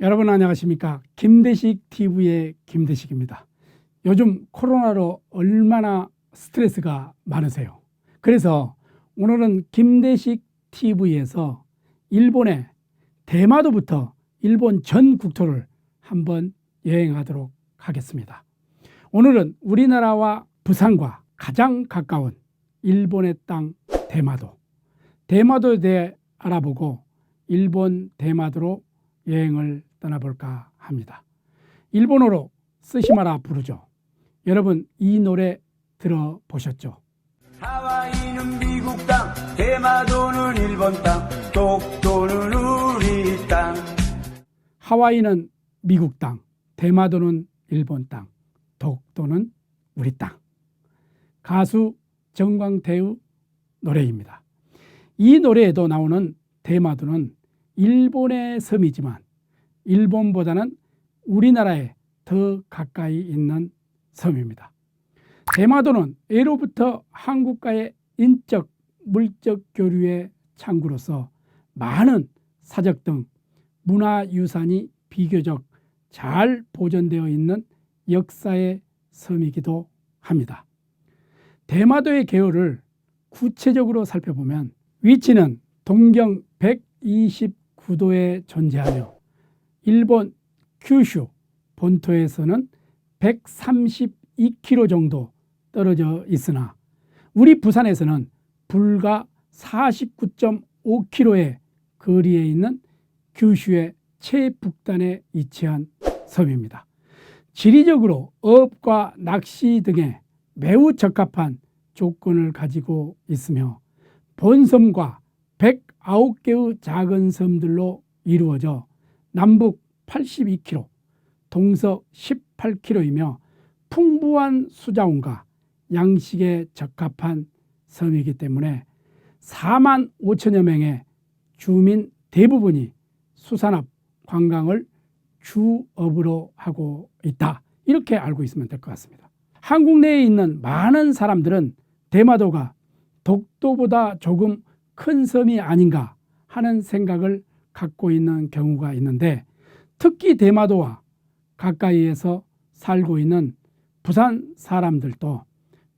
여러분 안녕하십니까? 김대식 TV의 김대식입니다. 요즘 코로나로 얼마나 스트레스가 많으세요? 그래서 오늘은 김대식 TV에서 일본의 대마도부터 일본 전 국토를 한번 여행하도록 하겠습니다. 오늘은 우리나라와 부산과 가장 가까운 일본의 땅 대마도에 대해 알아보고 일본 대마도로 여행을 떠나볼까 합니다. 일본어로 스시마라 부르죠. 여러분 이 노래 들어보셨죠? 하와이는 미국 땅, 대마도는 일본 땅, 독도는 우리 땅. 하와이는 미국 땅, 대마도는 일본 땅, 독도는 우리 땅. 가수 정광태의 노래입니다. 이 노래에도 나오는 대마도는 일본의 섬이지만 일본보다는 우리나라에 더 가까이 있는 섬입니다. 대마도는 예로부터 한국과의 인적, 물적 교류의 창구로서 많은 사적 등 문화유산이 비교적 잘 보존되어 있는 역사의 섬이기도 합니다. 대마도의 개요를 구체적으로 살펴보면 위치는 동경 129도에 존재하며 일본 큐슈 본토에서는 132km 정도 떨어져 있으나 우리 부산에서는 불과 49.5km의 거리에 있는 규슈의 최북단에 위치한 섬입니다. 지리적으로 어업과 낚시 등에 매우 적합한 조건을 가지고 있으며 본섬과 109개의 작은 섬들로 이루어져 남북 82km, 동서 18km이며 풍부한 수자원과 양식에 적합한 섬이기 때문에 4만 5천여 명의 주민 대부분이 수산업, 관광을 주업으로 하고 있다. 이렇게 알고 있으면 될 것 같습니다. 한국 내에 있는 많은 사람들은 대마도가 독도보다 조금 큰 섬이 아닌가 하는 생각을 갖고 있는 경우가 있는데 특히 대마도와 가까이에서 살고 있는 부산 사람들도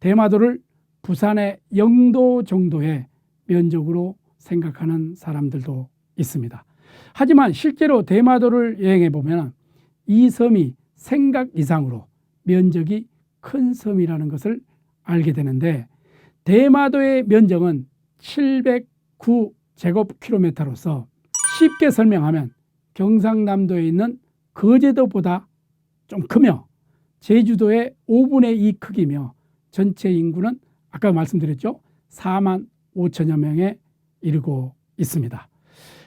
대마도를 부산의 영도 정도의 면적으로 생각하는 사람들도 있습니다. 하지만 실제로 대마도를 여행해 보면 이 섬이 생각 이상으로 면적이 큰 섬이라는 것을 알게 되는데 대마도의 면적은 709제곱킬로미터로서 쉽게 설명하면 경상남도에 있는 거제도보다 좀 크며 제주도의 5분의 2 크기며 전체 인구는 아까 말씀드렸죠. 4만 5천여 명에 이르고 있습니다.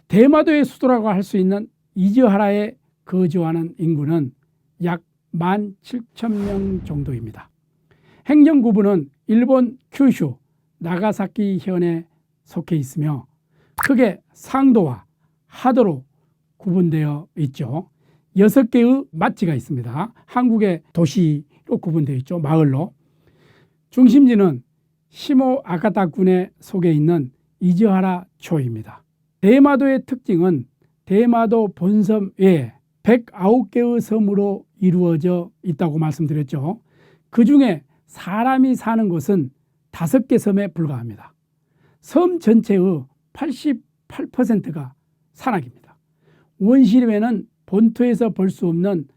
대마도의 수도라고 할 수 있는 이즈하라에 거주하는 인구는 약 17,000명 정도입니다. 행정구분은 일본 큐슈 나가사키 현에 속해 있으며 크게 상도와 하도로 구분되어 있죠. 6개의 마치가 있습니다. 한국의 도시로 구분되어 있죠. 마을로. 중심지는 시모 아카타군에 속해 있는 이즈하라초입니다. 대마도의 특징은 대마도 본섬 외에 109개의 섬으로 이루어져 있다고 말씀드렸죠. 그 중에 사람이 사는 곳은 5개 섬에 불과합니다. 섬 전체의 88%가 산악입니다. 원시림에는 본토에서 볼 수 없는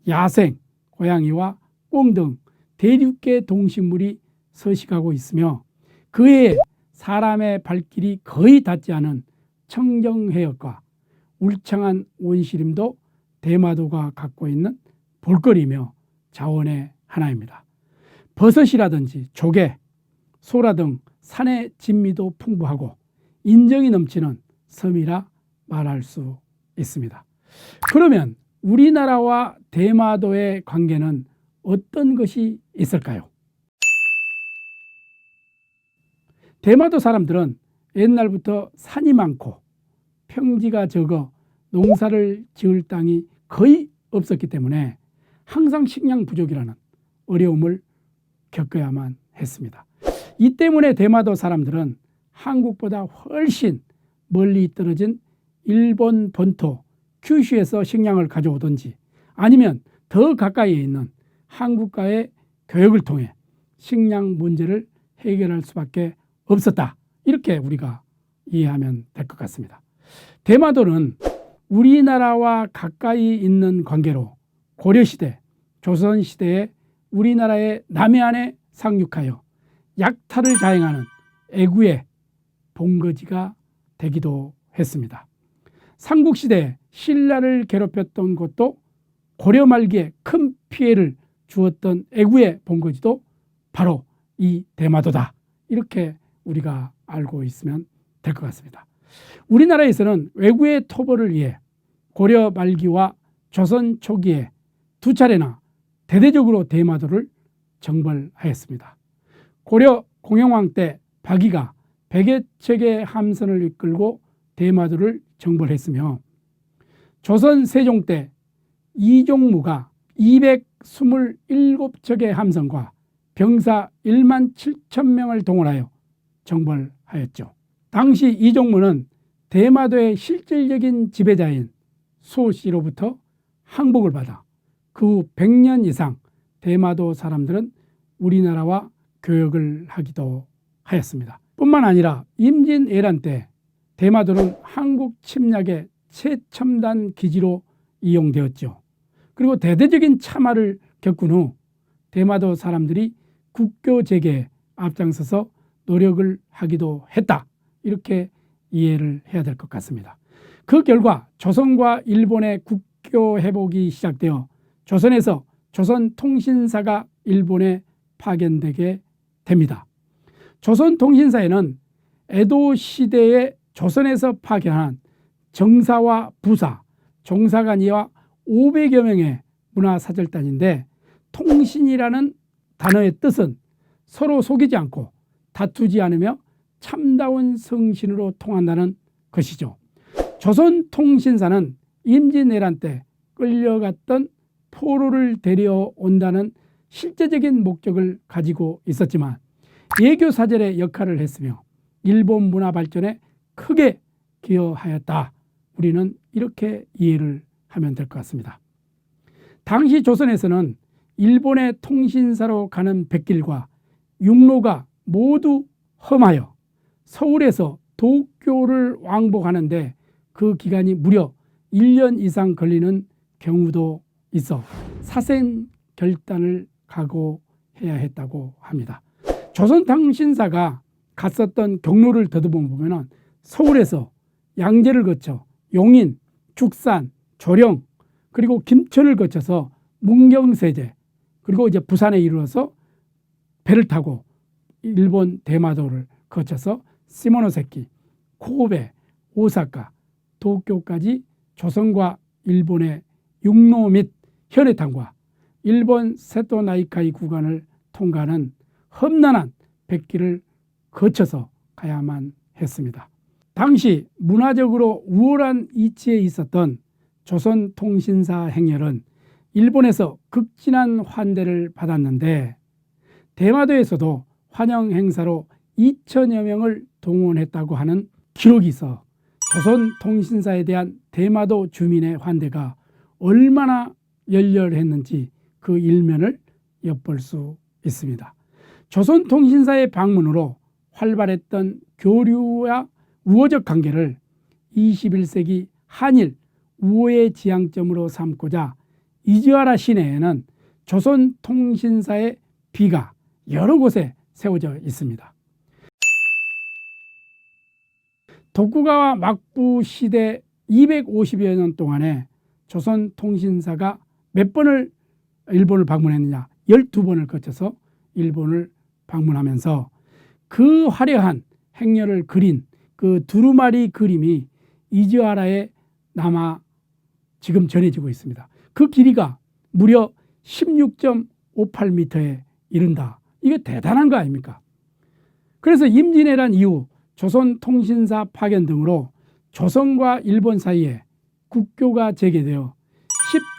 야생, 고양이와 꽁 등 대륙계 동식물이 서식하고 있으며 그 외에 사람의 발길이 거의 닿지 않은 청정해역과 울창한 원시림도 대마도가 갖고 있는 볼거리며 자원의 하나입니다. 버섯이라든지 조개, 소라 등 산의 진미도 풍부하고 인정이 넘치는 섬이라 말할 수 있습니다. 그러면 우리나라와 대마도의 관계는 어떤 것이 있을까요? 대마도 사람들은 옛날부터 산이 많고 평지가 적어 농사를 지을 땅이 거의 없었기 때문에 항상 식량 부족이라는 어려움을 겪어야만 했습니다. 이 때문에 대마도 사람들은 한국보다 훨씬 멀리 떨어진 일본 본토 큐슈에서 식량을 가져오든지 아니면 더 가까이에 있는 한국과의 교역을 통해 식량 문제를 해결할 수밖에 없었다. 이렇게 우리가 이해하면 될 것 같습니다. 대마도는 우리나라와 가까이 있는 관계로 고려시대, 조선시대에 우리나라의 남해안에 상륙하여 약탈을 자행하는 애구의 본거지가 되기도 했습니다. 삼국시대에 신라를 괴롭혔던 것도 고려 말기에 큰 피해를 주었던 애구의 본거지도 바로 이 대마도다. 이렇게 우리가 알고 있으면 될 것 같습니다. 우리나라에서는 애구의 토벌을 위해 고려 말기와 조선 초기에 두 차례나 대대적으로 대마도를 정벌하였습니다. 고려 공영왕 때 박이가 100여 척의 함선을 이끌고 대마도를 정벌했으며 조선 세종 때 이종무가 227척의 함선과 병사 1만 7천 명을 동원하여 정벌하였죠. 당시 이종무는 대마도의 실질적인 지배자인 수호씨로부터 항복을 받아 그 후 100년 이상 대마도 사람들은 우리나라와 교역을 하기도 하였습니다. 뿐만 아니라 임진왜란 때 대마도는 한국 침략의 최첨단 기지로 이용되었죠. 그리고 대대적인 참화를 겪은 후 대마도 사람들이 국교 재개에 앞장서서 노력을 하기도 했다. 이렇게 이해를 해야 될 것 같습니다. 그 결과 조선과 일본의 국교 회복이 시작되어 조선에서 조선통신사가 일본에 파견되게 됩니다. 조선통신사에는 에도 시대에 조선에서 파견한 정사와 부사, 종사관이와 500여 명의 문화사절단인데 통신이라는 단어의 뜻은 서로 속이지 않고 다투지 않으며 참다운 성신으로 통한다는 것이죠. 조선통신사는 임진왜란 때 끌려갔던 포로를 데려온다는 실제적인 목적을 가지고 있었지만 예교사절의 역할을 했으며 일본 문화 발전에 크게 기여하였다. 우리는 이렇게 이해를 하면 될 것 같습니다. 당시 조선에서는 일본의 통신사로 가는 백길과 육로가 모두 험하여 서울에서 도쿄를 왕복하는데 그 기간이 무려 1년 이상 걸리는 경우도 있어 사생 결단을 각오해야 했다고 합니다. 조선통신사가 갔었던 경로를 더듬어보면 서울에서 양재를 거쳐 용인, 죽산, 조령 그리고 김천을 거쳐서 문경세제 그리고 이제 부산에 이르러서 배를 타고 일본 대마도를 거쳐서 시모노세키, 코베, 오사카, 도쿄까지 조선과 일본의 육로 및 현해탄과 일본 세토나이카이 구간을 통과하는 험난한 백길을 거쳐서 가야만 했습니다. 당시 문화적으로 우월한 위치에 있었던 조선통신사 행렬은 일본에서 극진한 환대를 받았는데 대마도에서도 환영 행사로 2천여 명을 동원했다고 하는 기록이 있어 조선통신사에 대한 대마도 주민의 환대가 얼마나 열렬했는지 그 일면을 엿볼 수 있습니다. 조선통신사의 방문으로 활발했던 교류와 우호적 관계를 21세기 한일 우호의 지향점으로 삼고자 이즈와라 시내에는 조선통신사의 비가 여러 곳에 세워져 있습니다. 도쿠가와 막부 시대 250여 년 동안에 조선통신사가 몇 번을 일본을 방문했느냐 12번을 거쳐서 일본을 방문하면서 그 화려한 행렬을 그린 그 두루마리 그림이 이즈와라에 남아 지금 전해지고 있습니다. 그 길이가 무려 16.58m에 이른다. 이게 대단한 거 아닙니까? 그래서 임진왜란 이후 조선통신사 파견 등으로 조선과 일본 사이에 국교가 재개되어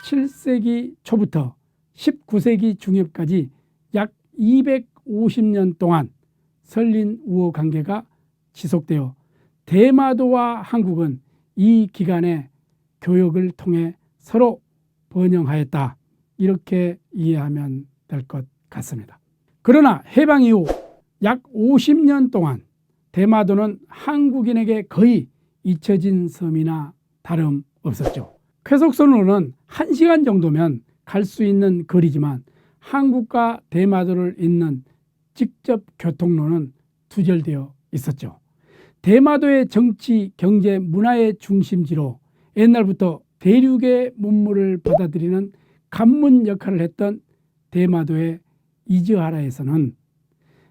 17세기 초부터 19세기 중엽까지 약 250년 동안 설린 우호 관계가 지속되어 대마도와 한국은 이 기간에 교역을 통해 서로 번영하였다. 이렇게 이해하면 될 것 같습니다. 그러나 해방 이후 약 50년 동안 대마도는 한국인에게 거의 잊혀진 섬이나 다름없었죠. 쾌속선로는 1시간 정도면 갈 수 있는 거리지만 한국과 대마도를 잇는 직접 교통로는 두절되어 있었죠. 대마도의 정치, 경제, 문화의 중심지로 옛날부터 대륙의 문물을 받아들이는 관문 역할을 했던 대마도의 이즈하라에서는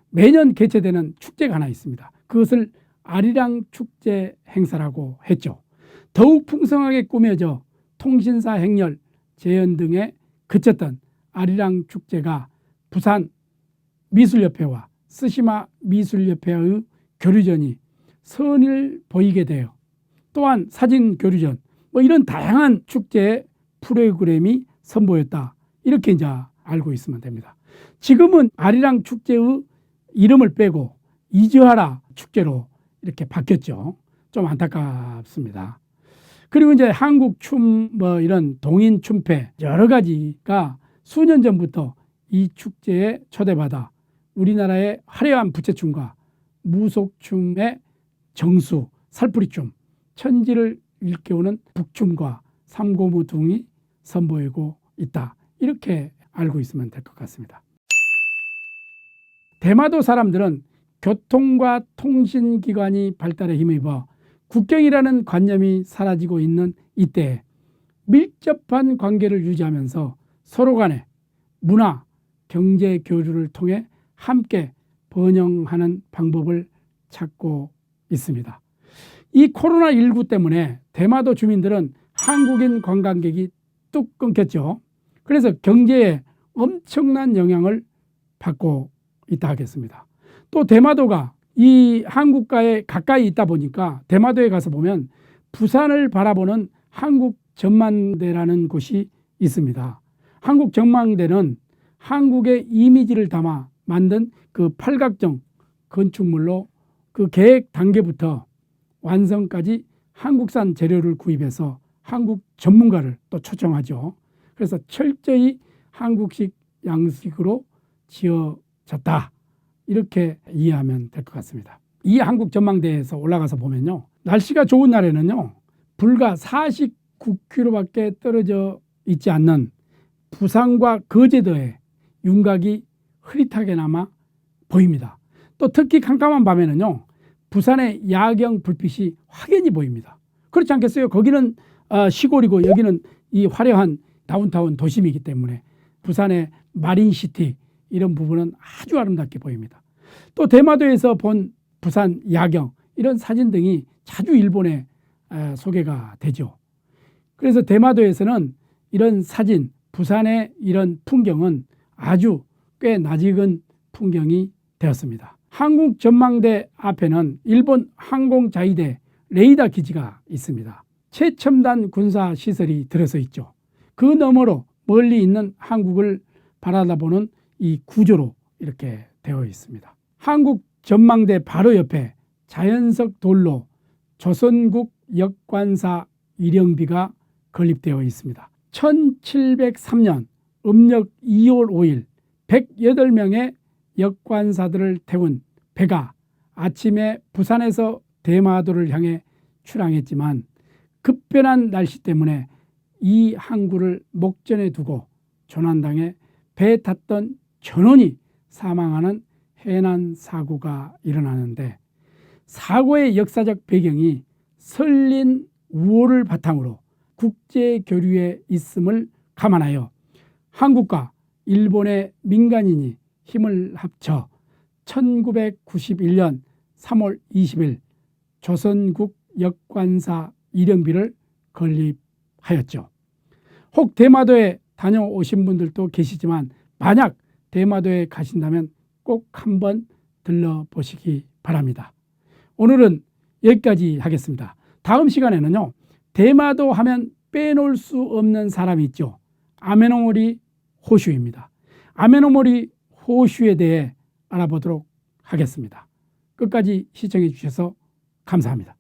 매년 개최되는 축제가 하나 있습니다. 그것을 아리랑 축제 행사라고 했죠. 더욱 풍성하게 꾸며져 통신사 행렬, 재연 등에 그쳤던 아리랑 축제가 부산 미술협회와 스시마 미술협회의 교류전이 선을 보이게 되어 또한 사진 교류전 이런 다양한 축제 프로그램이 선보였다. 이렇게 이제 알고 있으면 됩니다. 지금은 아리랑 축제의 이름을 빼고 이즈하라 축제로 이렇게 바뀌었죠. 좀 안타깝습니다. 그리고 이제 한국 춤 이런 동인 춤패 여러 가지가 수년 전부터 이 축제에 초대받아 우리나라의 화려한 부채춤과 무속춤의 정수, 살풀이춤, 천지를 일깨우는 북춤과 삼고무 등이 선보이고 있다. 이렇게 알고 있으면 될 것 같습니다. 대마도 사람들은 교통과 통신기관이 발달에 힘입어 국경이라는 관념이 사라지고 있는 이때에 밀접한 관계를 유지하면서 서로 간의 문화, 경제 교류를 통해 함께 번영하는 방법을 찾고 있습니다. 이 코로나19 때문에 대마도 주민들은 한국인 관광객이 뚝 끊겼죠. 그래서 경제에 엄청난 영향을 받고 있다 하겠습니다. 또 대마도가 이 한국과에 가까이 있다 보니까 대마도에 가서 보면 부산을 바라보는 한국 전망대라는 곳이 있습니다. 한국 전망대는 한국의 이미지를 담아 만든 그 팔각정 건축물로 그 계획 단계부터 완성까지 한국산 재료를 구입해서 한국 전문가를 또 초청하죠. 그래서 철저히 한국식 양식으로 지어졌다. 이렇게 이해하면 될 것 같습니다. 이 한국 전망대에서 올라가서 보면요. 날씨가 좋은 날에는요. 불과 49km밖에 떨어져 있지 않는 부산과 거제도의 윤곽이 흐릿하게나마 보입니다. 또 특히 캄캄한 밤에는요. 부산의 야경 불빛이 확연히 보입니다. 그렇지 않겠어요? 거기는 시골이고 여기는 이 화려한 다운타운 도심이기 때문에 부산의 마린시티 이런 부분은 아주 아름답게 보입니다. 또 대마도에서 본 부산 야경 이런 사진 등이 자주 일본에 소개가 되죠. 그래서 대마도에서는 이런 사진, 부산의 이런 풍경은 아주 꽤 낯익은 풍경이 되었습니다. 한국 전망대 앞에는 일본 항공자위대 레이더 기지가 있습니다. 최첨단 군사 시설이 들어서 있죠. 그 너머로 멀리 있는 한국을 바라다보는 이 구조로 이렇게 되어 있습니다. 한국 전망대 바로 옆에 자연석 돌로 조선국 역관사 위령비가 건립되어 있습니다. 1703년 음력 2월 5일 108명의 역관사들을 태운 배가 아침에 부산에서 대마도를 향해 출항했지만 급변한 날씨 때문에 이 항구를 목전에 두고 조난당해 배에 탔던 전원이 사망하는 해난 사고가 일어나는데 사고의 역사적 배경이 설린 우호를 바탕으로 국제교류에 있음을 감안하여 한국과 일본의 민간인이 힘을 합쳐 1991년 3월 20일 조선국 역관사 위령비를 건립하였죠. 혹 대마도에 다녀오신 분들도 계시지만 만약 대마도에 가신다면 꼭 한번 들러보시기 바랍니다. 오늘은 여기까지 하겠습니다. 다음 시간에는요. 대마도 하면 빼놓을 수 없는 사람이 있죠. 아메노모리 호슈입니다. 아메노모리 호슈에 대해 알아보도록 하겠습니다. 끝까지 시청해 주셔서 감사합니다.